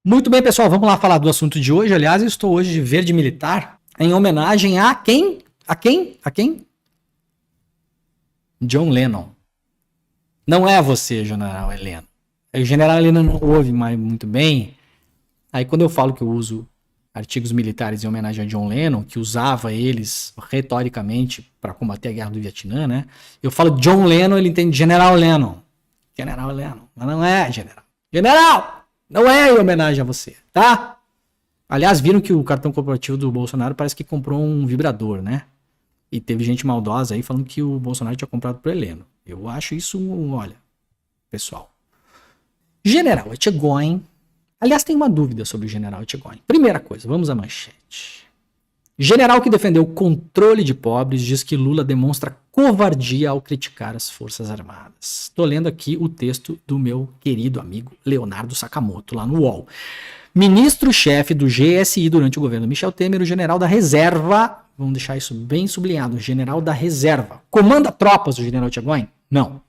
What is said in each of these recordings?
Muito bem, pessoal, vamos lá falar do assunto de hoje. Aliás, eu estou hoje de verde militar em homenagem a quem? A quem? A quem? John Lennon. Não é você, General Heleno. O General Heleno não ouve mais muito bem. Aí quando eu falo que eu uso artigos militares em homenagem a John Lennon, que usava eles retoricamente para combater a guerra do Vietnã, né? Eu falo John Lennon, ele entende General Lennon. General Lennon. Mas não é, General. General! Não é em homenagem a você, tá? Aliás, viram que o cartão corporativo do Bolsonaro parece que comprou um vibrador, né? E teve gente maldosa aí falando que o Bolsonaro tinha comprado pro Heleno. Eu acho isso, olha, pessoal. General Etchegóin. Aliás, tem uma dúvida sobre o General Etchegóin. Primeira coisa, vamos à manchete. General que defendeu o controle de pobres diz que Lula demonstra covardia ao criticar as Forças Armadas. Estou lendo aqui o texto do meu querido amigo Leonardo Sakamoto, lá no UOL. Ministro-chefe do GSI durante o governo Michel Temer, o general da reserva, vamos deixar isso bem sublinhado, general da reserva. Comanda tropas do general Etchegóin? Não.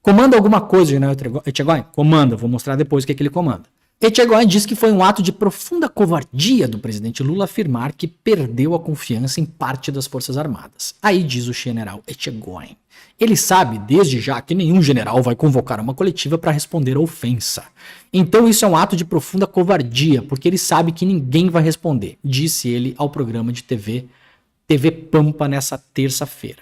Comanda alguma coisa o general Etchegóin? Comanda, vou mostrar depois o que ele comanda. Etchegóin diz que foi um ato de profunda covardia do presidente Lula afirmar que perdeu a confiança em parte das Forças Armadas. Aí diz o general Etchegóin. Ele sabe desde já que nenhum general vai convocar uma coletiva para responder a ofensa. Então isso é um ato de profunda covardia, porque ele sabe que ninguém vai responder, disse ele ao programa de TV Pampa nessa terça-feira.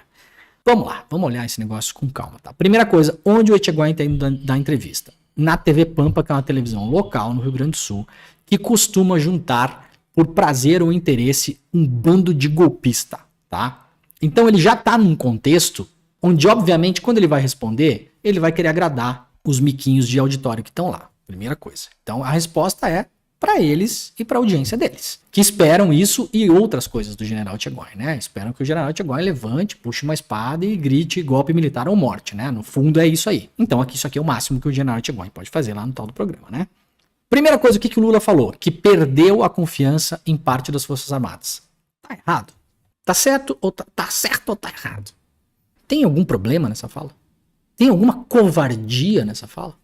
Vamos lá, vamos olhar esse negócio com calma, tá? Primeira coisa, onde o Etchegóin está indo dar entrevista? Na TV Pampa, que é uma televisão local no Rio Grande do Sul, que costuma juntar, por prazer ou interesse, um bando de golpista, tá? Então ele já tá num contexto onde, obviamente, quando ele vai responder, ele vai querer agradar os miquinhos de auditório que estão lá. Primeira coisa. Então a resposta é para eles e para a audiência deles, que esperam isso e outras coisas do general Etchegóin, né? Esperam que o general Etchegóin levante, puxe uma espada e grite golpe militar ou morte, né? No fundo é isso aí. Então aqui, isso aqui é o máximo que o general Etchegóin pode fazer lá no tal do programa, né? Primeira coisa, o que o Lula falou? Que perdeu a confiança em parte das Forças Armadas. Tá errado. Tá certo ou tá certo ou tá errado? Tem algum problema nessa fala? Tem alguma covardia nessa fala?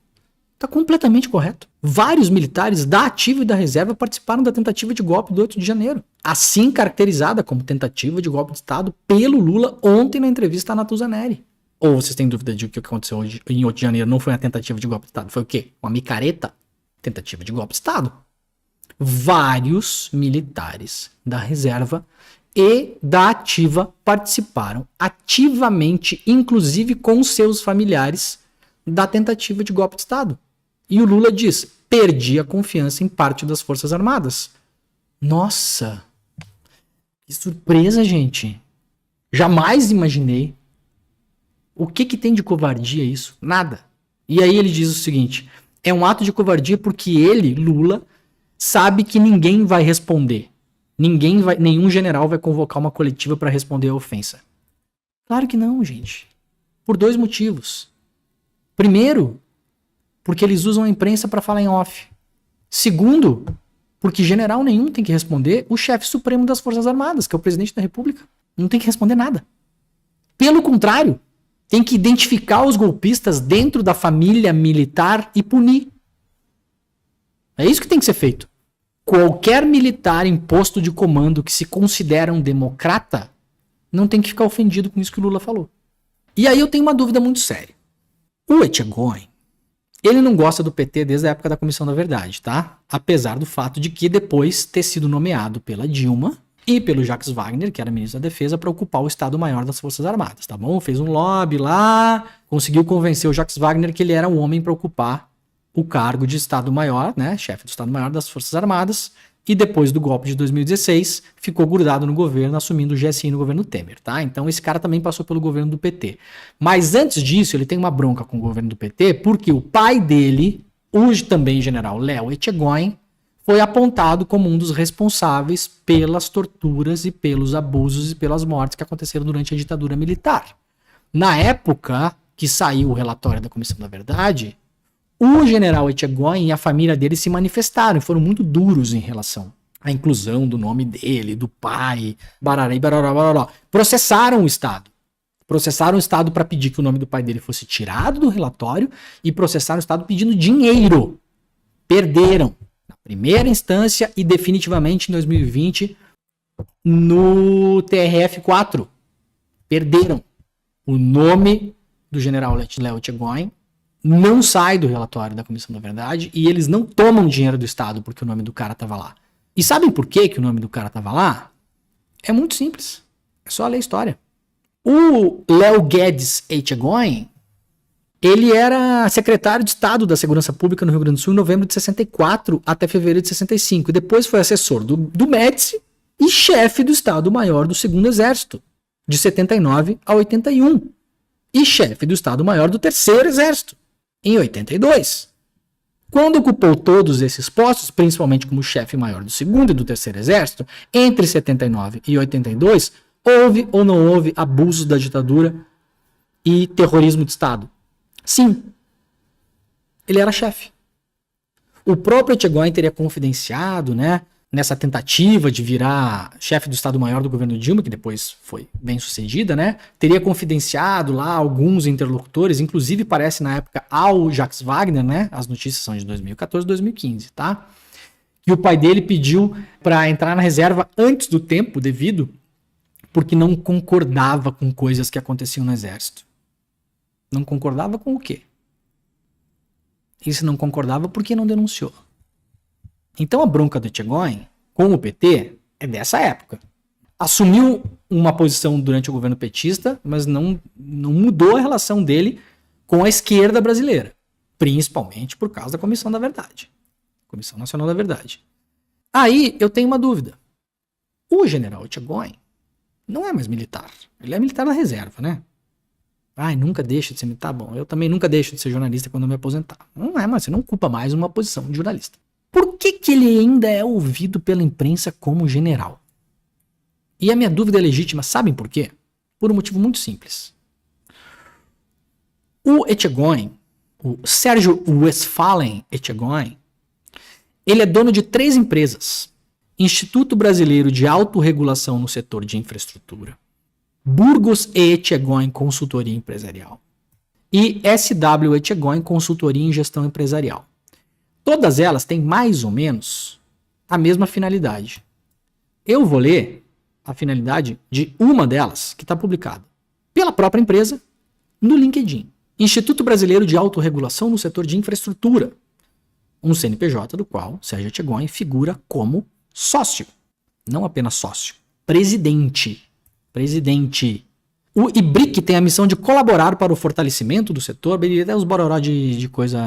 Está completamente correto. Vários militares da ativa e da reserva participaram da tentativa de golpe do 8 de janeiro. Assim caracterizada como tentativa de golpe de Estado pelo Lula ontem na entrevista à Natuzaneri. Ou vocês têm dúvida de que o que aconteceu hoje, em 8 de janeiro não foi uma tentativa de golpe de Estado? Foi o quê? Uma micareta? Tentativa de golpe de Estado. Vários militares da reserva e da ativa participaram ativamente, inclusive com seus familiares, da tentativa de golpe de Estado. E o Lula diz, perdi a confiança em parte das Forças Armadas. Nossa, que surpresa, gente. Jamais imaginei. O que tem de covardia isso? Nada. E aí ele diz o seguinte, é um ato de covardia porque ele, Lula, sabe que ninguém vai responder. Nenhum general vai convocar uma coletiva para responder a ofensa. Claro que não, gente. Por dois motivos. Primeiro, porque eles usam a imprensa para falar em off. Segundo, porque general nenhum tem que responder o chefe supremo das Forças Armadas, que é o presidente da República. Não tem que responder nada. Pelo contrário, tem que identificar os golpistas dentro da família militar e punir. É isso que tem que ser feito. Qualquer militar em posto de comando que se considera um democrata não tem que ficar ofendido com isso que o Lula falou. E aí eu tenho uma dúvida muito séria. O Etchegóin, ele não gosta do PT desde a época da Comissão da Verdade, tá? Apesar do fato de que depois ter sido nomeado pela Dilma e pelo Jacques Wagner, que era ministro da Defesa, para ocupar o Estado-Maior das Forças Armadas, tá bom? Fez um lobby lá, conseguiu convencer o Jacques Wagner que ele era um homem para ocupar o cargo de Estado-Maior, né? Chefe do Estado-Maior das Forças Armadas. E depois do golpe de 2016, ficou grudado no governo, assumindo o GSI no governo Temer, tá? Então esse cara também passou pelo governo do PT. Mas antes disso, ele tem uma bronca com o governo do PT, porque o pai dele, hoje também general Léo Etchegóin, foi apontado como um dos responsáveis pelas torturas e pelos abusos e pelas mortes que aconteceram durante a ditadura militar. Na época que saiu o relatório da Comissão da Verdade, o general Etchegóin e a família dele se manifestaram e foram muito duros em relação à inclusão do nome dele, do pai, barará, barará, barará. Processaram o Estado. Processaram o Estado para pedir que o nome do pai dele fosse tirado do relatório e processaram o Estado pedindo dinheiro. Perderam. Na primeira instância e definitivamente em 2020 no TRF4. Perderam. O nome do general Léo Etchegóin não sai do relatório da Comissão da Verdade e eles não tomam dinheiro do Estado porque o nome do cara estava lá. E sabem por que o nome do cara estava lá? É muito simples. É só ler a história. O Léo Guedes Etchegóin, ele era secretário de Estado da Segurança Pública no Rio Grande do Sul em novembro de 64 até fevereiro de 65. E depois foi assessor do Médici e chefe do Estado-Maior do Segundo Exército, de 79 a 81. E chefe do Estado-Maior do Terceiro Exército, em 82. Quando ocupou todos esses postos, principalmente como chefe maior do Segundo e do Terceiro Exército, entre 79 e 82, houve ou não houve abusos da ditadura e terrorismo de Estado? Sim. Ele era chefe. O próprio Etchegóin teria confidenciado, né, nessa tentativa de virar chefe do Estado-Maior do governo Dilma, que depois foi bem sucedida, né, teria confidenciado lá alguns interlocutores, inclusive parece na época ao Jacques Wagner, né, as notícias são de 2014 e 2015, tá? E o pai dele pediu para entrar na reserva antes do tempo devido, porque não concordava com coisas que aconteciam no exército. Não concordava com o quê? E se não concordava, por que não denunciou? Então a bronca do Etchegóin com o PT é dessa época. Assumiu uma posição durante o governo petista, mas não mudou a relação dele com a esquerda brasileira. Principalmente por causa da Comissão da Verdade. Comissão Nacional da Verdade. Aí eu tenho uma dúvida. O general Etchegóin não é mais militar. Ele é militar da reserva, né? Ai, nunca deixa de ser militar. Bom, eu também nunca deixo de ser jornalista quando eu me aposentar. Não é, mas você não ocupa mais uma posição de jornalista. Por que ele ainda é ouvido pela imprensa como general? E a minha dúvida é legítima, sabem por quê? Por um motivo muito simples. O Etchegóin, o Sérgio Westphalen Etchegóin, ele é dono de 3 empresas. Instituto Brasileiro de Autorregulação no Setor de Infraestrutura, Burgos e Etchegóin Consultoria Empresarial e SW Etchegóin Consultoria em Gestão Empresarial. Todas elas têm mais ou menos a mesma finalidade. Eu vou ler a finalidade de uma delas, que está publicada pela própria empresa no LinkedIn. Instituto Brasileiro de Autorregulação no Setor de Infraestrutura, um CNPJ do qual Sérgio Etchegóin figura como sócio. Não apenas sócio, presidente. O IBRIC tem a missão de colaborar para o fortalecimento do setor, até os bororó de coisa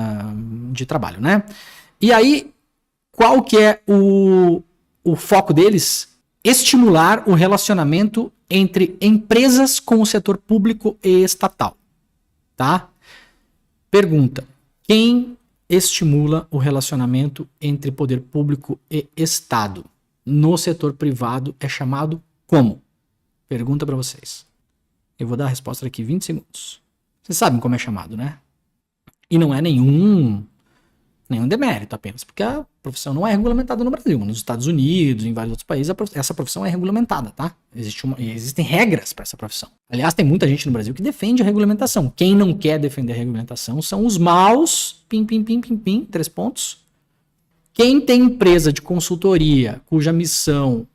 de trabalho, né? E aí, qual que é o foco deles? Estimular o relacionamento entre empresas com o setor público e estatal, tá? Pergunta: quem estimula o relacionamento entre poder público e Estado no setor privado é chamado como? Pergunta para vocês. Eu vou dar a resposta daqui 20 segundos. Vocês sabem como é chamado, né? E não é nenhum demérito apenas, porque a profissão não é regulamentada no Brasil. Nos Estados Unidos, em vários outros países, essa profissão é regulamentada, tá? Existem regras para essa profissão. Aliás, tem muita gente no Brasil que defende a regulamentação. Quem não quer defender a regulamentação são os maus, 3 pontos. Quem tem empresa de consultoria cuja missão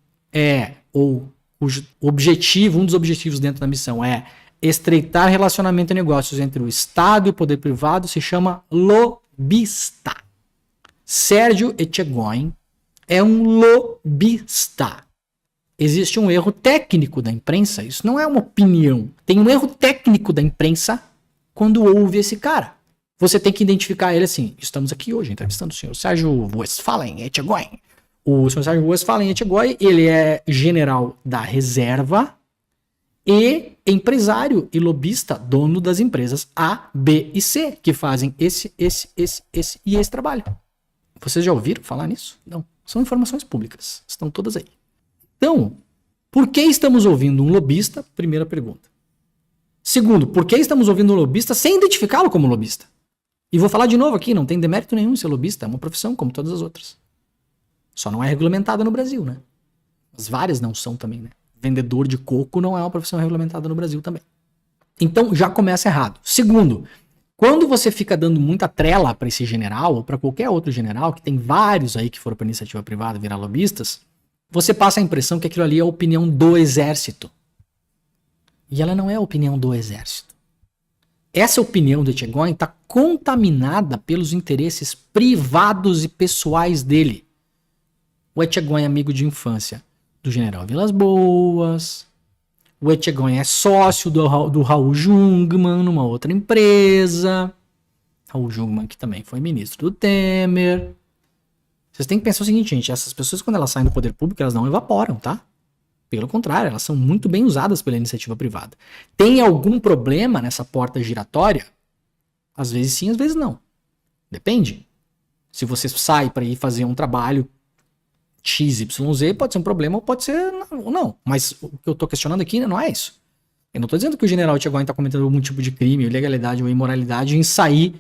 ou cujo objetivo, um dos objetivos dentro da missão é estreitar relacionamento e negócios entre o Estado e o poder privado, se chama lobista. Sérgio Etchegóin é um lobista. Existe um erro técnico da imprensa, isso não é uma opinião. Tem um erro técnico da imprensa quando ouve esse cara. Você tem que identificar ele assim. Estamos aqui hoje entrevistando o senhor Sérgio Westphalen Etchegóin. O senhor Sérgio Westphalen Etchegóin, ele é general da reserva e empresário e lobista, dono das empresas A, B e C, que fazem esse e esse trabalho. Vocês já ouviram falar nisso? Não. São informações públicas. Estão todas aí. Então, por que estamos ouvindo um lobista? Primeira pergunta. Segundo, por que estamos ouvindo um lobista sem identificá-lo como lobista? E vou falar de novo aqui, não tem demérito nenhum ser lobista, é uma profissão como todas as outras. Só não é regulamentada no Brasil, né? As várias não são também, né? Vendedor de coco não é uma profissão regulamentada no Brasil também. Então, já começa errado. Segundo, Quando você fica dando muita trela para esse general, ou para qualquer outro general, que tem vários aí que foram para iniciativa privada virar lobistas, você passa a impressão que aquilo ali é a opinião do exército. E ela não é a opinião do exército. Essa opinião do Etchegóin está contaminada pelos interesses privados e pessoais dele. O Etchegóin é amigo de infância do general Vilas Boas. O Etchegóin é sócio do Raul Jungmann numa outra empresa. Raul Jungmann, que também foi ministro do Temer. Vocês têm que pensar o seguinte, gente. Essas pessoas, quando elas saem do poder público, elas não evaporam, tá? Pelo contrário, elas são muito bem usadas pela iniciativa privada. Tem algum problema nessa porta giratória? Às vezes sim, às vezes não. Depende. Se você sai para ir fazer um trabalho XYZ, pode ser um problema ou pode ser não. Mas o que eu estou questionando aqui não é isso. Eu não estou dizendo que o general Etchegóin está cometendo algum tipo de crime, ilegalidade ou imoralidade em sair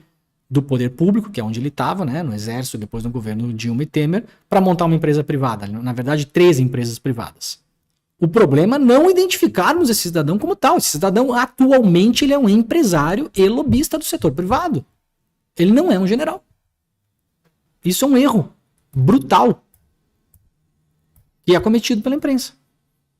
do poder público, que é onde ele estava, né, no exército, depois no governo Dilma e Temer, para montar uma empresa privada. Na verdade, 3 empresas privadas. O problema é não identificarmos esse cidadão como tal. Esse cidadão, atualmente, ele é um empresário e lobista do setor privado. Ele não é um general. Isso é um erro brutal que é cometido pela imprensa.